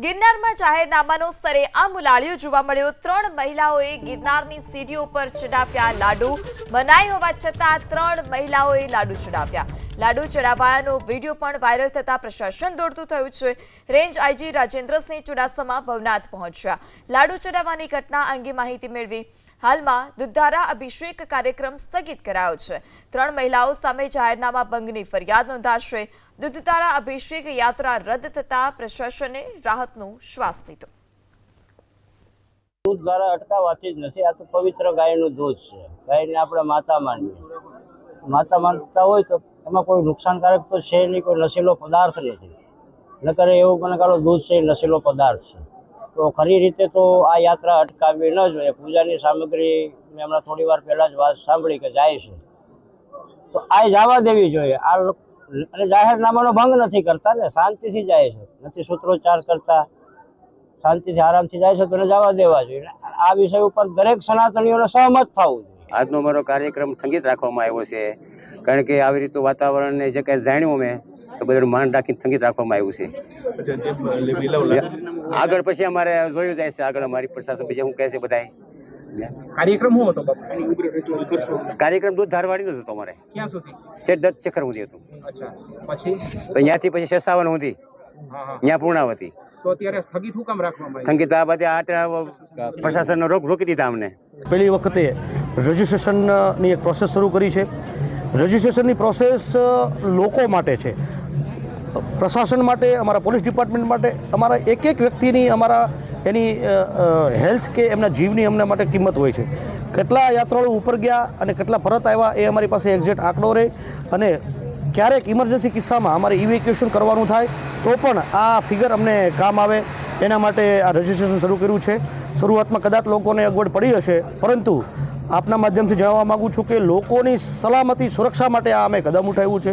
ગિરનારમાં જાહેરનામાનો સ્તરે આ મુલાળિયો જોવા મળ્યો। 3 મહિલાઓએ ગિરનારની સીડીઓ પર ચડાવ્યા લાડુ। મનાઈ હોવા છતાં 3 મહિલાઓએ લાડુ ચડાવ્યા। લાડુ ચડાવવાનો વિડીયો પણ વાયરલ થતા પ્રશાસન દોડતું થયું છે। રેન્જ આઈજી રાજેન્દ્રસિંહ ચુડાસમા ભવનાથ પહોંચ્યા। લાડુ ચડાવવાની ઘટના અંગે માહિતી મેળવી। હાલમાં દૂધધારા અભિષેક કાર્યક્રમ સ્થગિત કરાયો છે। 3 મહિલાઓ સામે જાહેરનામા ભંગની ફરિયાદ નોંધાશે। દૂધધારા અભિષેક યાત્રા રદ થતા પ્રશાસને રાહતનો શ્વાસ લીધો। દૂધ દ્વારા અટકાવવાથી જ નથી, આ તો પવિત્ર ગાયનું દૂધ છે। ગાયને આપણે માતા માનીએ, માતા માનતા હોય તો એમાં કોઈ નુકસાનકારક તો છે નહીં, કોઈ નશીલો પદાર્થ નથી। નકર એવું મને કાલો દૂધ છે એ નશીલો પદાર્થ છે, તો ખરી રીતે તો આ યાત્રા અટકાવવી ન જોઈએ। પૂજાની સામગ્રી મેં હમણાં થોડી વાર પહેલાં જ વાત સાંભળી કે જાય છે, તો આ જવા દેવી જોઈએ। આ અને જાહેરનામાનો ભંગ નથી કરતા ને, શાંતિથી જાય છે, નથી સૂત્રોચ્ચાર કરતા, શાંતિથી આરામથી જાય છે, તો જવા દેવા જોઈએ। આ વિષય ઉપર દરેક સનાતનીઓને સહમત થવું જોઈએ। આજનો મારો કાર્યક્રમ સ્થગિત રાખવામાં આવ્યો છે, કારણ કે આવી રીતનું વાતાવરણને જે કંઈ જાણ્યું મેં તો બધાનું માન રાખીને સ્થગિત રાખવામાં આવ્યું છે। આગળ પછી અમારે જોયું જાય છે, આગળ અમારી પ્રશાસન બીજા શું કહે છે બધાય। કાર્યક્રમ શું હતો બાપુ? કાર્યક્રમ દૂધ ધારવાડી હતો અમારે, ક્યાં સુધી? છે દત્ત શિખર સુધી હતું, અચ્છા, પછી તો ત્યાંથી પછી શેષાવન સુધી ત્યાં પૂર્ણાવતી। તો અત્યારે સ્થગિત હું કામ રાખવામાં આવ્યું? સ્થગિત આ બધા પ્રશાસનનો રોકી દીધા અમને। પહેલી વખતે રજિસ્ટ્રેશનની એક પ્રોસેસ શરૂ કરી છે। રજિસ્ટ્રેશનની પ્રોસેસ લોકો માટે છે, પ્રશાસન માટે, અમારા પોલીસ ડિપાર્ટમેન્ટ માટે, અમારા એક વ્યક્તિની અમારા એની હેલ્થ કે એમના જીવની અમને માટે કિંમત હોય છે। કેટલા યાત્રાળુ ઉપર ગયા અને કેટલા પરત આવ્યા એ અમારી પાસે એક્ઝેક્ટ આંકડો રહે, અને ક્યારેક ઇમરજન્સી કિસ્સામાં અમારે ઇવેક્યુએશન કરવાનું થાય તો પણ આ ફિગર અમને કામ આવે, એના માટે આ રજિસ્ટ્રેશન શરૂ કર્યું છે। શરૂઆતમાં કદાચ લોકોને અગવડ પડી હશે, પરંતુ આપના માધ્યમથી જણાવવા માગું છું કે લોકોની સલામતી સુરક્ષા માટે આ અમે કદમ ઉઠાવ્યું છે।